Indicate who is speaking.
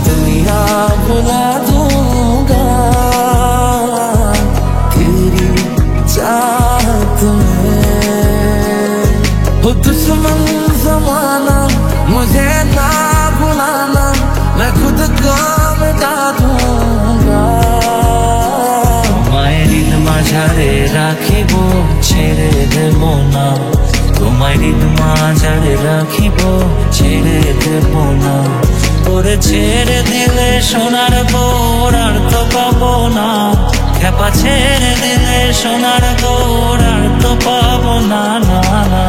Speaker 1: दुनिया भुला दूंगा तेरी चाहत में। हो दुश्मन ज़माना मुझे ना बुलाना, मैं खुद को मिटा दूंगा। তোমায় হৃদ মাঝারে রাখিব ছেড়ে দেব না, তোমায় হৃদ মাঝারে রাখিব ছেড়ে দেব না। ওরে ছেড়ে দিলে সোনার বোর আর তো পাবো না, খেপা ছেড়ে দিলে সোনার বোর আর তো পাবো না, না না।